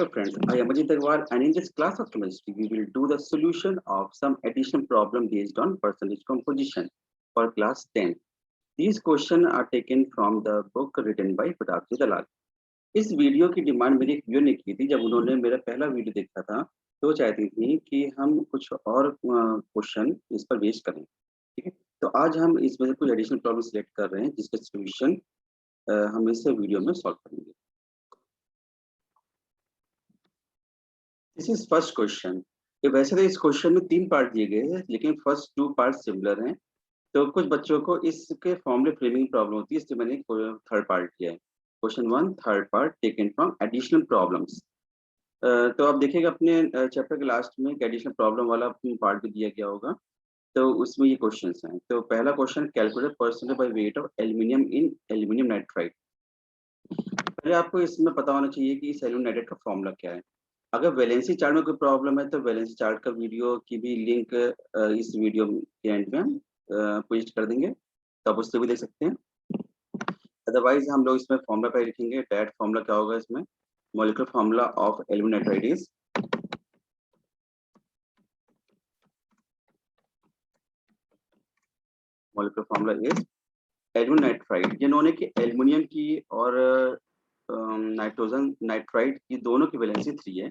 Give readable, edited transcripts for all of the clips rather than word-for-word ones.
Hello friends, I am Ajit Agarwal and in this class of chemistry, we will do the solution of some additional problem based on percentage composition for class 10. These questions are taken from the book written by Pratap Dalal. इस video की demand मेरी एक viewer ने की थी। जब उन्होंने मेरा पहला वीडियो देखा था तो चाहती थी कि हम कुछ और क्वेश्चन इस पर बेस करें। ठीक है, तो आज हम इसमें से कुछ एडिशनल प्रॉब्लम सिलेक्ट कर रहे हैं जिसके सोल्यूशन हम इस वीडियो में सॉल्व करेंगे। This is first question. वैसे तो इस क्वेश्चन में 3 पार्ट दिए गए हैं लेकिन फर्स्ट 2 पार्ट सिमिलर हैं, तो कुछ बच्चों को इसके फॉर्मूले फ्रेमिंग प्रॉब्लम होती है, इसलिए मैंने थर्ड पार्ट किया है। Question 1 third part taken from additional problems. तो आप देखिएगा अपने चैप्टर के लास्ट में एक एडिशनल प्रॉब्लम वाला पार्ट भी दिया गया होगा, तो उसमें ये क्वेश्चंस हैं। तो पहला question, calculate percentage by weight of aluminium in aluminium nitride. पहले आपको इसमें पता होना चाहिए कि इस एल्यूमिनियम नाइट्राइड का फॉर्मूला क्या है। अगर वैलेंसी चार्ट में कोई प्रॉब्लम है तो वैलेंसी चार्ट का वीडियो की भी लिंक इस वीडियो के एंड में हम पोस्ट कर देंगे, तो आप उससे भी देख सकते हैं। अदरवाइज हम लोग इसमें फॉर्मूला पे लिखेंगे। डायरेक्ट फॉर्मूला क्या होगा इसमें, molecular formula of aluminium nitride is molecular formula is aluminium nitride. जिन्होंने कि एल्यूमिनियम की और नाइट्रोजन नाइट्राइड की दोनों की वैलेंसी 3 है,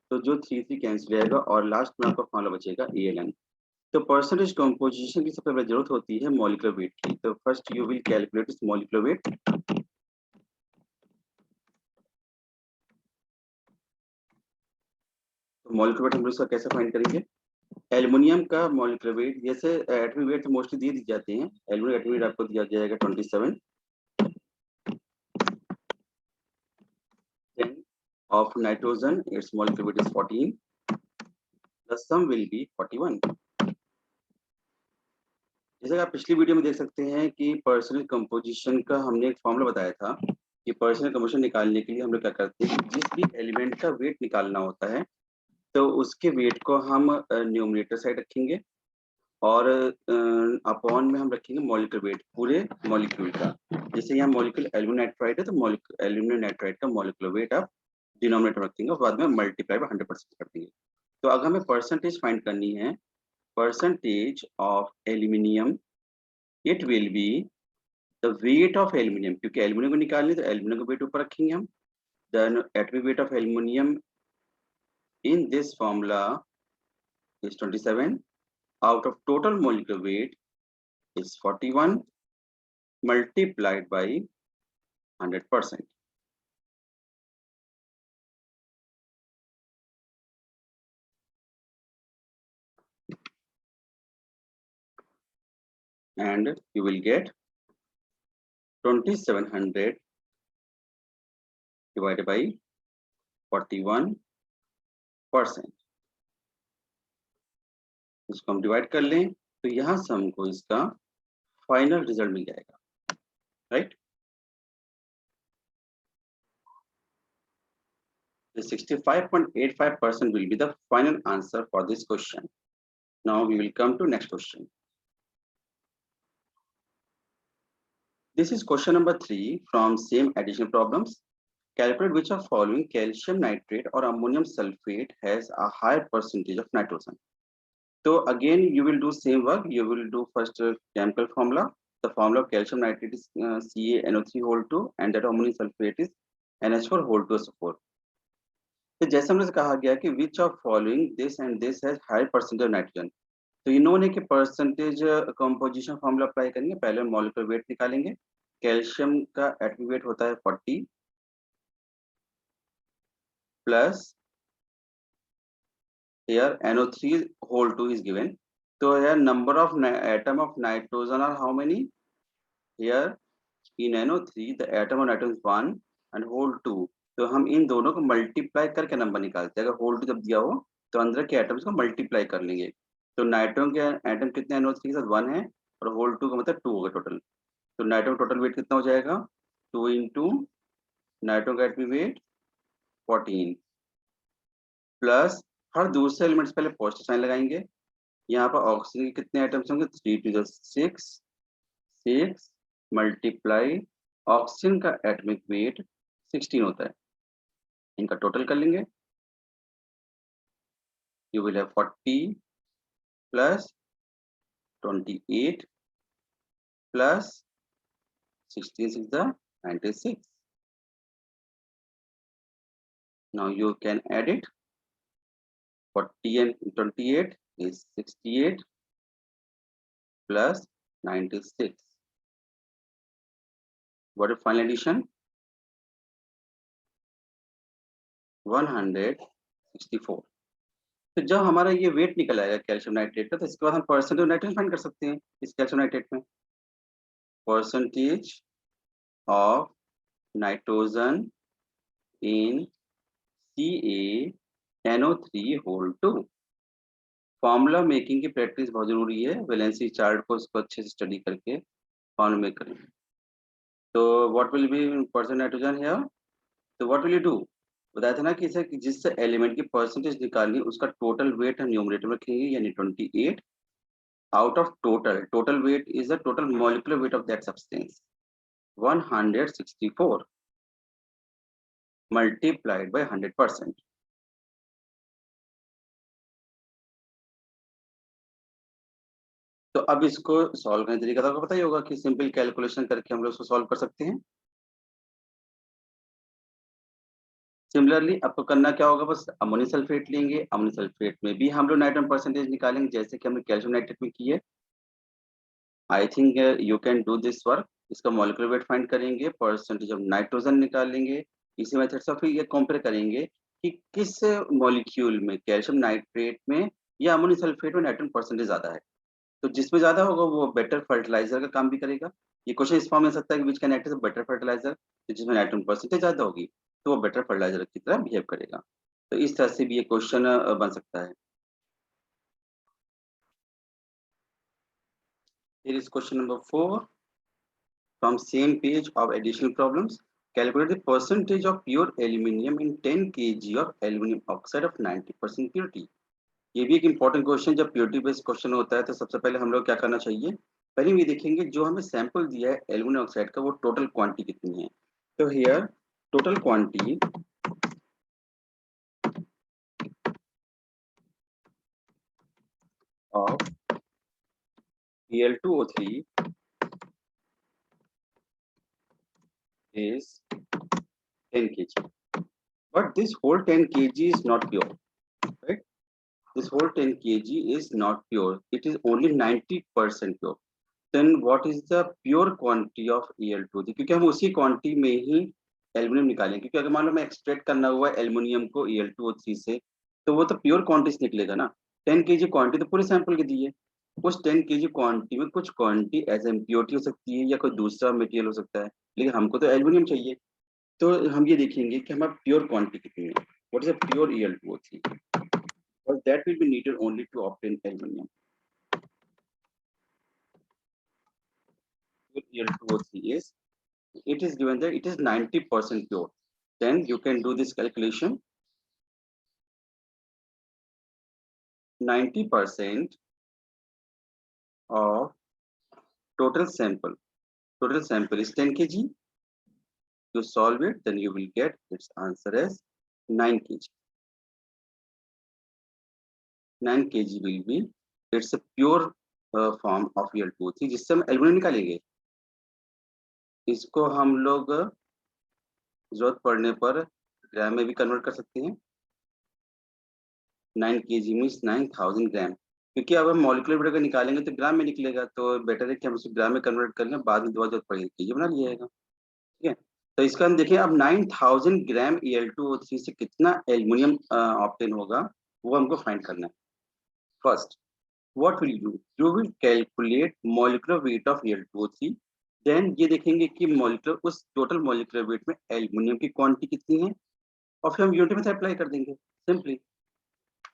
तो जो 3 कैंसिल जाएगा और लास्ट में आपका फॉर्मूला बचेगा ALN। तो परसेंटेज कंपोजिशन की सबसे पहले जरूरत होती है मॉलिक्यूलर वेट की। तो first you will calculate this molecular weight. तो मॉलिक्यूलर वेट हम इसका कैसे फाइंड करेंगे। एल्युमिनियम का मॉलिक्यूलर वेट, जैसे एटॉमिक वेट मोस्टली दे दी जाते हैं। एल्युमिनियम एटॉमिक वेट आपको दिया जाएगा 27, of nitrogen its molecular weight is 14, the sum will be 41। जैसे आप पिछली वीडियो में देख सकते हैं कि पर्सनल कंपोजिशन का हमने एक फॉर्मूला बताया था कि पर्सनल कंपोजिशन निकालने के लिए हम लोग क्या करते हैं, जिस भी एलिमेंट का वेट निकालना होता है तो उसके वेट को हम न्यूमरेटर साइड रखेंगे और अपॉन में हम रखेंगे मॉलिक्यूलर वेट पूरे मॉलिक्यूल का। जैसे यहाँ मॉलिक्यूल एल्यूमिनियम नाइट्राइड है तो एल्यूमिनियम नाइट्राइड का मॉलिक्यूलर वेट आप डिनोमिनेटर रखेंगे और बाद में मल्टीप्लाई बाय 100% कर देंगे। तो अगर हमें परसेंटेज फाइंड करनी है, percentage of aluminium, it will be the weight of aluminium, क्योंकि एल्यूमिनियम को निकालने तो एल्यूमिनियम का वेट ऊपर रखेंगे हम। Then atomic weight of aluminium in this formula is 27, out of total molecular weight is 41 multiplied by 100%। and you will get 2700 divided by 41%। इसको हम डिवाइड कर लें तो यहाँ से हमको इसका फाइनल रिजल्ट मिल जाएगा, right. The 65.85% will be the final answer for this question. Now we will come to next question. This is question number 3 from same additional problems. Calculate which of following calcium nitrate or ammonium sulfate has a higher percentage of nitrogen. So again you will do same work. You will do first chemical formula. The formula of calcium nitrate is CaNO3 whole 2 and that ammonium sulfate is NH4 whole 2 SO4। तो जैसे हमने कहा गया कि which of following this and this has high percentage of nitrogen, तो इन्होंने कि percentage composition formula apply करेंगे। पहले मॉलिक्यूलर वेट निकालेंगे। कैल्शियम का एटॉमिक वेट होता है 40 plus here NO3 whole 2 is given। तो here number of atom of nitrogen are how many? Here in NO3 the atom of nitrogen is 1 and whole 2। तो हम इन दोनों को मल्टीप्लाई करके नंबर निकालते हैं। अगर होल 2 जब दिया हो तो अंदर के एटम्स को मल्टीप्लाई कर लेंगे। तो नाइट्रोजन के एटम कितने NO3 के साथ 1 है और होल 2 का मतलब 2 होगा टोटल। तो नाइट्रोजन टोटल वेट कितना हो जाएगा, 2 इंटू नाइट्रोजन का एटॉमिक वेट 14 प्लस हर दूसरे एलिमेंट्स पहले पॉजिटिव साइन लगाएंगे। यहाँ पर ऑक्सीजन के कितने एटम्स होंगे, 3 to 6 मल्टीप्लाई ऑक्सीजन का एटॉमिक वेट 16 होता है। इनका टोटल कर लेंगे you will have 40 plus 28 plus 16 is the 96. Now you can add it. 40 and 28 is 68 plus 96. What is final addition? 164. तो जब हमारा ये वेट निकल आएगा कैल्शियम नाइट्रेट का, तो इसके बाद हम परसेंटेज नाइट्रेट फाइंड कर सकते हैं इस कैल्शियम नाइट्रेट में। Percentage of nitrogen in CaNO3 formula making की प्रैक्टिस बहुत जरूरी है। वैलेंसी चार्ट को उसको अच्छे से स्टडी करके फॉर्मूला मेक करें। तो what will be percent nitrogen here, तो व्हाट विल यू डू, बताया था ना कि इसे जिस एलिमेंट की परसेंटेज निकालनी उसका टोटल वेट हम न्यूमरेटर में रखेंगे, यानी 28 out of total weight is the total molecular weight of that substance, 164 multiplied by 100%. तो अब इसको सॉल्व करने तरीका तो आपको पता ही होगा कि सिंपल कैलकुलेशन करके हम लोग इसको सॉल्व कर सकते हैं। सिमिलरली आपको करना क्या होगा, बस अमोनियम सल्फेट लेंगे, अमोनियम सल्फेट में भी हम लोग नाइट्रोजन परसेंटेज निकालेंगे जैसे कि हमने कैल्शियम नाइट्रेट में किए। I think you can do this work. इसका मॉलिक्यूलर वेट फाइंड करेंगे, परसेंटेज ऑफ नाइट्रोजन निकालेंगे, इसी मेथड से फिर ये कंपेयर करेंगे कि किस मॉलिक्यूल में कैल्शियम नाइट्रेट में या अमोनियम सल्फेट में नाइट्रोजन परसेंटेज ज्यादा है। तो जिसमें ज्यादा होगा वो बेटर फर्टिलाइजर का काम भी करेगा। ये क्वेश्चन इस फॉर्म में सकता है कि which can act as a better fertiliser, तो जिसमें नाइट्रोजन परसेंटेज ज्यादा होगी तो वो बेटर फर्टिलाइजर की तरह बिहेव करेगा। तो इस तरह से भी ये क्वेश्चन बन सकता है। Here is question number 4 from same page of additional problems. Calculate the percentage of pure aluminium in 10 kg of aluminum oxide of 90% purity. ये भी एक इम्पोर्टेंट क्वेश्चन, जब प्योरिटी बेस्ड क्वेश्चन होता है तो सबसे पहले हम लोग क्या करना चाहिए, पहले ये देखेंगे जो हमें सैंपल दिया है एल्यूमिनियम ऑक्साइड का वो टोटल क्वांटिटी कितनी है। तो here total quantity of Al2O3 is 10 kg, but this whole 10 kg is not pure, right? This whole 10 kg is not pure, it is only 90% pure. Then what is the pure quantity of Al2? क्योंकि हम उसी quantity में ही aluminium निकालेंगे, क्योंकि अगर मान लो मैं extract करना हुआ एल्यूमिनियम को Al2O3 से, तो वो तो प्योर क्वांटिटी निकलेगा ना। 10 kg क्वांटिटी तो पूरे सैंपल की दी है, उस 10 kg क्वांटिटी में कुछ क्वांटिटी एज इम्प्योरिटी हो सकती है या कोई दूसरा मटेरियल हो सकता है, लेकिन हमको तो एल्यूमिनियम चाहिए। तो हम ये देखेंगे कि हमारा प्योर क्वांटिटी कितनी है, what is a pure Al2O3, because that will be needed only to obtain aluminum. Al2O3 is, it is given that it is 90% pure. Then you can do this calculation. 90% of total sample is 10 kg. You solve it, then you will get its answer as 9 kg. 9 kg will be, it's a pure form of Al2O3 जिससे हम aluminium निकालेंगे। इसको हम लोग जरूरत पड़ने पर ग्राम में भी कन्वर्ट कर सकते हैं। 9 kg मीन्स 9000 ग्राम, क्योंकि अब हम मॉलिक्यूलर वेट अगर निकालेंगे तो ग्राम में निकलेगा, तो बेटर है कि हम उसे ग्राम में कन्वर्ट कर लें, बाद में दोबारा जरूरत पड़ेगी केजी बना लिया जाएगा। ठीक है, तो इसका हम देखें अब 9000 ग्राम Al2O3 से कितना एल्यूमिनियम ऑब्टेन होगा वो हमको फाइंड करना है। First what will you will calculate molecular weight of Al2O3, then ये देखेंगे कि मॉलिक्यूलर उस टोटल मॉलिक्यूलर वेट में एल्यूमिनियम की क्वांटिटी कितनी है, और फिर हम यूनिट मेथड अप्लाई कर देंगे सिंपली।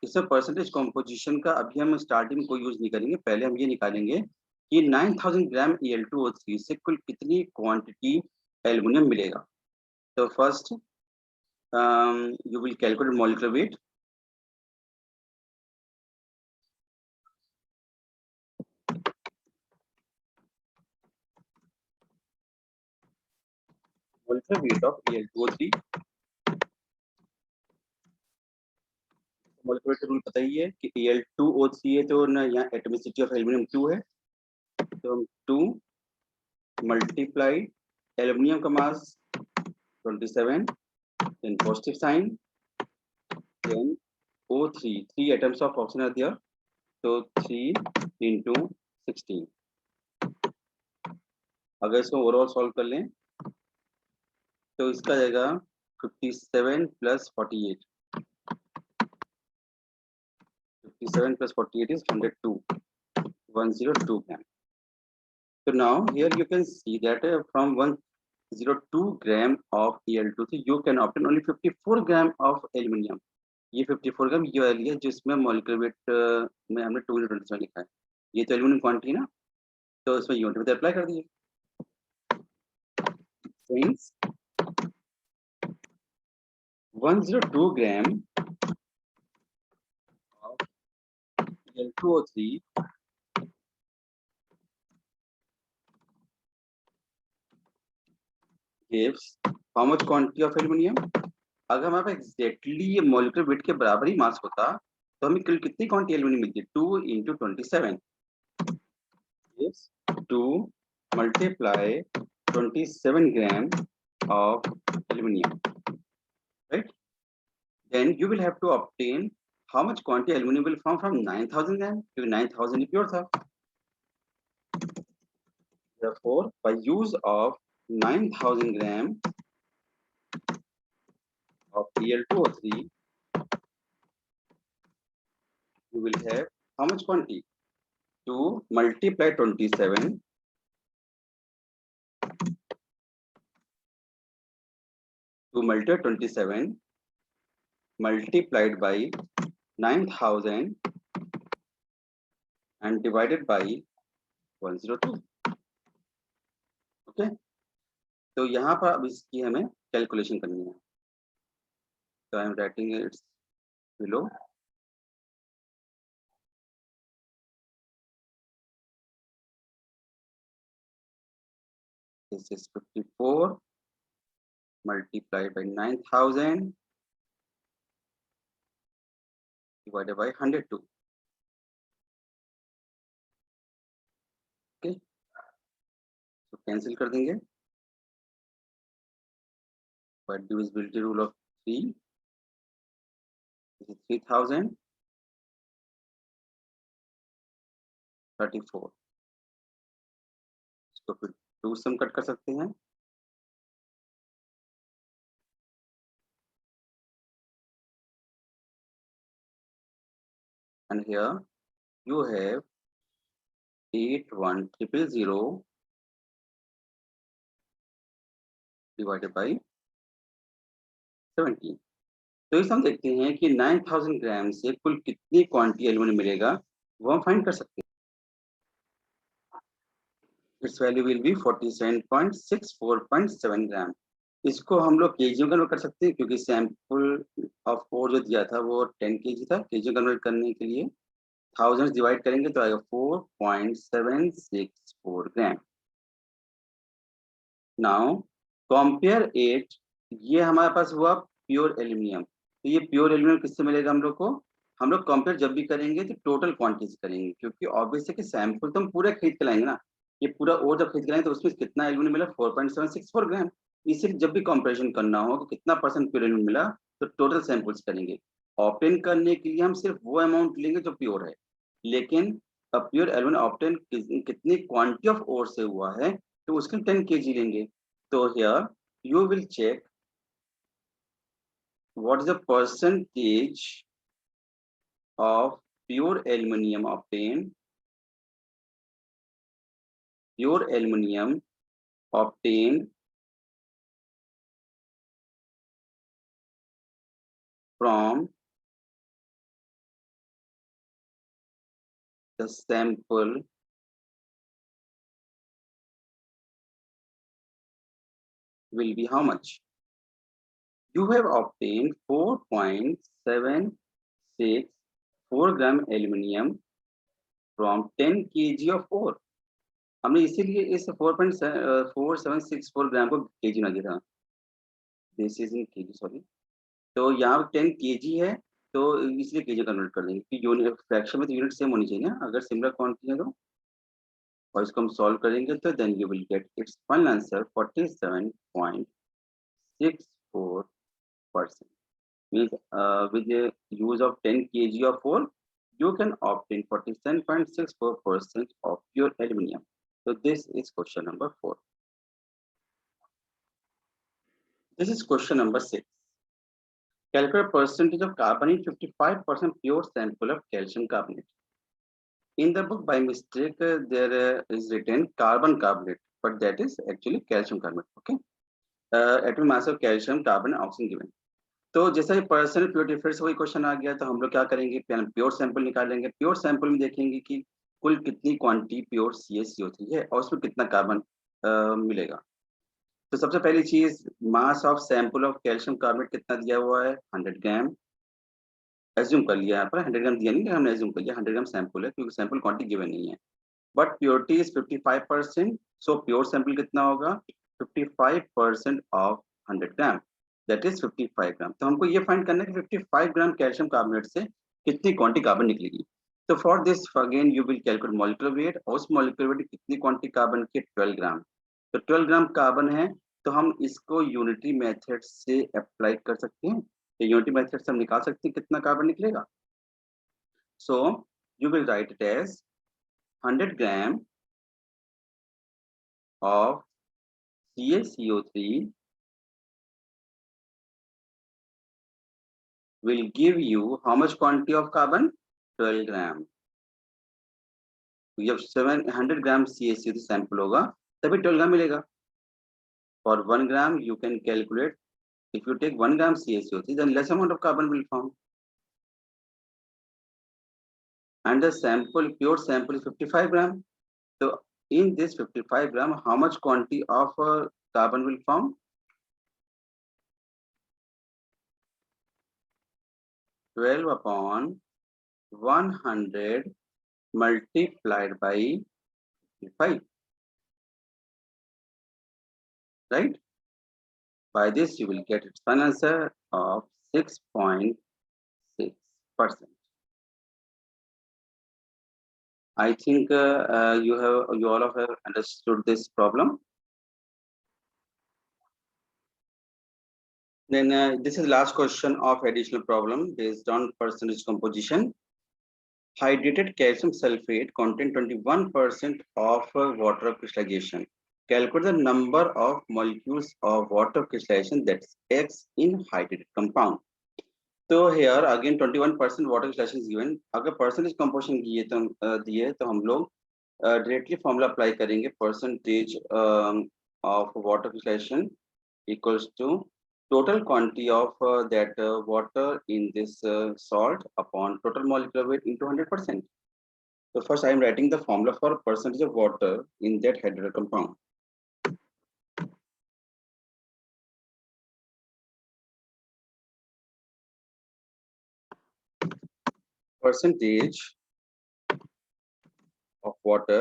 इसमें परसेंटेज कॉम्पोजिशन का अभी हम स्टार्टिंग में कोई यूज नहीं करेंगे, पहले हम ये निकालेंगे कि 9000 ग्राम Al2O3 से कुल कितनी क्वांटिटी एल्यूमिनियम मिलेगा। तो first you will calculate molecular wait. molecular weight of Al2O3 molecular rule पता ही है कि Al2O3 है तो ना यहाँ एटॉमिसिटी ऑफ एल्यूमिनियम 2 है, तो हम 2 मल्टीप्लाई एल्यूमिनियम का मास 27, then positive sign, then O3, 3 atoms of oxygen are there, so 3 into 16. अगर इसको ओवरऑल सॉल्व कर लें तो इसका जाएगा 57 plus 48, 57 plus 48 is 102, 102 gram. So now here you can see that from 102 gram of Al2, so you can obtain only 54 gram of aluminium. ये 54 ग्राम ये वाली है जिसमें मॉलिक्यूलर वेट में हमने 2 यूनिट में लिखा है, ये तो एल्यूमिनियम क्वांटिटी ना, तो इसमें यूनिट में अप्लाई कर दिए। Since 102 gram of Al2O3 gives how much quantity of aluminium? अगर हमारे पास एग्जैक्टली ये मॉलिक्यूलर वेट के बराबर ही मास होता तो हमें कुल कितनी क्वांटिटी एल्यूमिनियम मिलती है? 2 into 27 is 2 multiply 27 gram of aluminium, right? Then you will have to obtain how much quantity aluminum will form from 9,000 gram, क्योंकि 9,000 pure था। Therefore, by use of 9,000 gram of Al2O3, you will have how much quantity? 2 multiply 27 multiplied by 9,000 and divided by 102. Okay, तो यहाँ पर अब इसकी हमें calculation करनी है, तो I am writing it's below. This is 54 multiplied by 9,000 divided by 102. Okay, तो कैंसिल कर देंगे by divisibility rule of 3. This is 3,000 34. इसको फिर 2 सम कट कर सकते हैं, and here you have 81,000 divided by 17. तो इस हम देखते हैं कि 9,000 ग्राम से कुल कितनी क्वांटिटी एल्यूमिनियम मिलेगा वो हम फाइंड कर सकते हैं। इट्स वैल्यू विल बी 47.64.7 ग्राम। इसको हम लोग केजी में कन्वर्ट कर सकते हैं क्योंकि सैंपल ऑफ ओर जो दिया था वो 10 केजी था। केजी कन्वर्ट करने के लिए 1000 डिवाइड करेंगे तो आएगा 4.764 ग्राम। नाउ कंपेयर इट, ये हमारे पास हुआ प्योर एल्यूमिनियम, तो ये प्योर एल्यूमिनियम किससे मिलेगा हम लोग को? हम लोग कंपेयर जब भी करेंगे तो टोटल क्वांटिटी करेंगे, क्योंकि ऑब्वियस है कि सैंपल तो हम पूरा खरीद के लाएंगे ना, ये पूरा और जब खरीद के लाएंगे तो उसमें कितना एल्यूमिनियम मिला? 4.764 ग्राम। इससे जब भी कंपेरिजन करना हो कि कितना परसेंट प्योर एल्यूमिनियम मिला तो टोटल सैंपल्स करेंगे। ऑप्टेन करने के लिए हम सिर्फ वो अमाउंट लेंगे जो प्योर है, लेकिन प्योर एल्यूमिनियम ऑप्टेन कितनी क्वांटिटी ऑफ ओर से हुआ है तो उसके 10 kg लेंगे। तो here you will check what is the percentage of pure aluminum obtained, from the sample will be how much? You have obtained 4.764 gram aluminium from 10 kg of ore. हमने इसीलिए इस 4.4764 ग्राम को केजी ना दिया था, this is in KG, sorry. तो यहाँ 10 kg है तो इसलिए केजी कन्वर्ट कर देंगे कि यूनिट फ्रैक्शन में तो यूनिट सेम होनी चाहिए ना, अगर सिमिलर क्वांटिटी है तो। और इसको हम सॉल्व करेंगे तो then you will get its final answer 47.64%। Means with the use of 10 kg of ore, you can obtain 47.64% of your aluminium. So this is question number 4. This is question number 6. Calculate percentage of carbon in 55% pure sample of calcium carbonate. In the book, by mistake, there is written carbon carbonate, but that is actually calcium carbonate. Okay. Atomic mass of calcium, carbon, oxygen given. तो जैसा ही personal purity फिर से वही question आ गया, तो हम लोग क्या करेंगे, प्योर सैंपल निकालेंगे। प्योर सैंपल में देखेंगे कि कुल कितनी क्वांटिटी प्योर CaCO3 है और उसमें कितना कार्बन मिलेगा। तो सबसे पहली चीज, mass of sample of calcium carbonate कितना दिया हुआ है, 100 ग्राम। एज्यूम कर लिया, यहाँ पर 100 ग्राम दिया नहीं, हमने एज्यूम कर लिया 100 ग्राम सैंपल है, क्योंकि सैंपल क्वांटिटी गिवन नहीं है। But purity is 55%, so pure sample कितना होगा, 55% ऑफ 100 ग्राम, दैट इज 55 ग्राम। तो हमको ये फाइंड करना है कि 55 ग्राम कैल्शियम कार्बोनेट से कितनी क्वांटिटी कार्बन निकलेगी। तो for this again you will calculate molecular wait, और उस मॉलिक्यूलर वेट कितनी क्वांटिटी कार्बन की, 12 ग्राम। तो 12 ग्राम कार्बन है, तो हम इसको यूनिटरी मेथड से अप्लाई कर सकते हैं। तो यूनिटरी मेथड से हम निकाल सकते हैं कितना कार्बन निकलेगा। So you will write it as 100 gram of CaCO3 will give you how much quantity of carbon, 12 gram. तो जब 700 ग्राम CaCO3 सैंपल होगा तभी 12 ग्राम मिलेगा। For 1 gram you can calculate, if you take 1 gram CaCO3 then less amount of carbon will form, and the sample, pure sample is 55 gram. So in this 55 gram how much quantity of carbon will form, 12 upon 100 multiplied by 55, right? By this you will get its final answer of 6.6%. I think you all of have understood this problem. Then this is last question of additional problem based on percentage composition. Hydrated calcium sulfate contain 21% of water crystallization. Calculate the number of molecules of water crystallization, that's X, in hydrated compound. तो here again 21% water crystallization is given. अगर percentage composition दिए तो हम लोग directly formula apply करेंगे, percentage of water crystallization equals to total quantity of that water in this salt upon total molecular weight into 100%. So first I am writing the formula for percentage of water in that hydrated compound. Percentage of water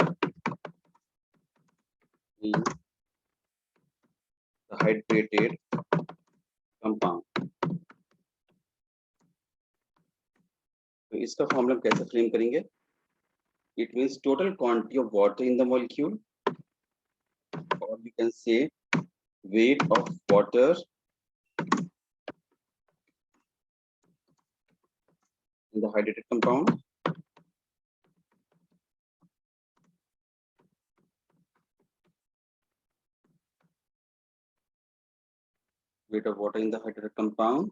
in the hydrated compound. तो इसका formula कैसे frame करेंगे, it means total quantity of water in the molecule, or you can say weight of water in the hydrated compound weight of water in the hydrated compound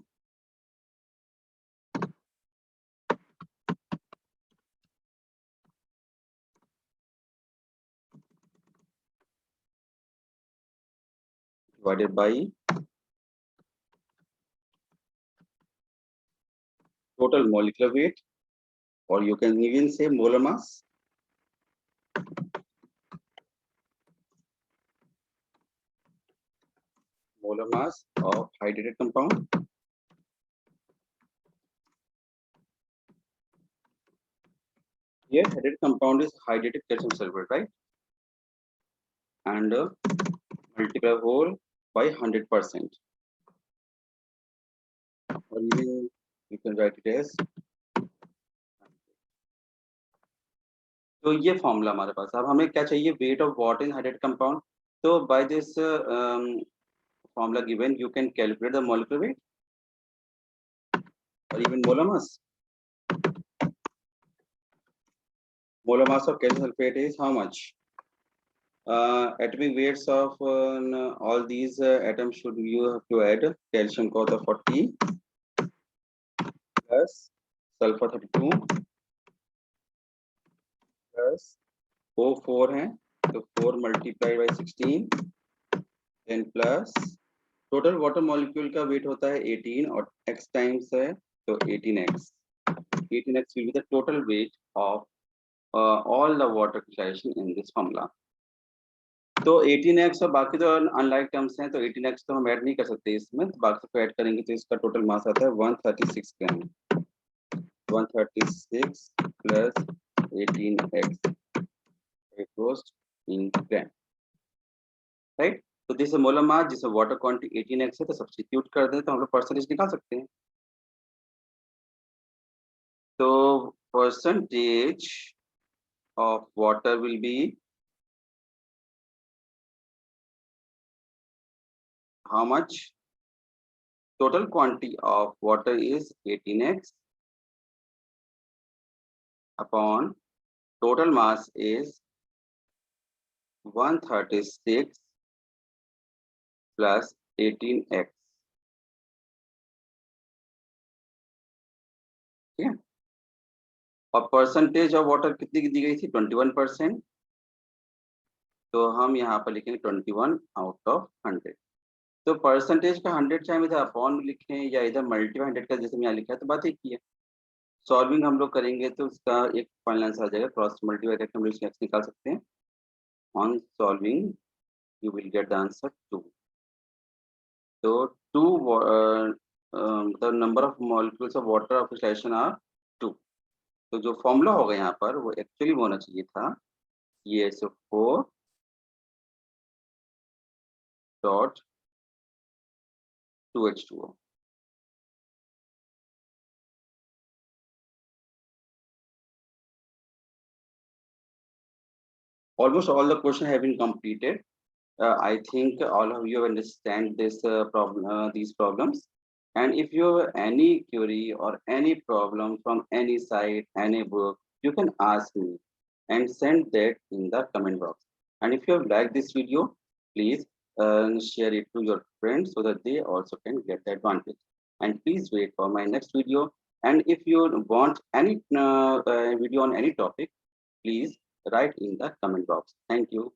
divided by total molecular weight, or you can even say molar mass, of hydrated compound. Here hydrated compound is hydrated calcium sulfate, right? And multiply whole by 100%, or even you can write it as, तो ये formula हमारे पास। अब हमें क्या चाहिए, weight of water in hydrated compound. तो by this formula given you can calculate the molecular weight or even molar mass. Molar mass of calcium sulfate is how much? Atomic weights of all these atoms should you have to add calcium को तो 40 plus sulfur 32 plus O4 है तो 4 multiplied by 16 then plus total water molecule का weight होता है 18 और x times है तो 18x will be the total weight of all the water crystallization in this formula. तो 18x और बाकी तो अनलाइक टर्म्स हैं तो 18x तो हम ऐड नहीं कर सकते इसमें, तो बाकी को ऐड करेंगे तो इसका टोटल मास आता है 136 ग्राम। 136 plus 18x equals in gram, right. तो दिस मोलर मास, जिसमें वाटर क्वांटिटी 18x है तो सब्स्टिट्यूट कर दें तो हम लोग परसेंटेज निकाल सकते हैं। तो percentage of water will be how much? Total quantity of water is 18x upon total mass is 136 plus 18x. ठीक है, और परसेंटेज ऑफ वाटर कितनी की दी गई थी 21%, तो हम यहाँ पर लिखेंगे 21 आउट ऑफ 100। तो परसेंटेज का 100 चाहे इधर अपॉन में लिखें या इधर मल्टीप्लाई 100 का जैसे यहाँ लिखा है तो बात एक ही है। सॉल्विंग हम लोग करेंगे तो उसका एक फाइनल आंसर आ जाएगा, क्रॉस मल्टीप्लाई करके हम लोग इसका निकाल सकते हैं। On solving you will get the answer 2. So 2 the number of molecules of water of crystallization are 2. तो जो फॉर्मूला होगा यहाँ पर वो एक्चुअली होना चाहिए था ये CH4 dot 2H2O। Almost all the questions have been completed. I think all of you understand this these problems. And if you have any query or any problem from any site, any book, you can ask me and send that in the comment box. And if you have liked this video, please share it to your friends so that they also can get the advantage. And please wait for my next video. And if you want any video on any topic, please write in the comment box. Thank you.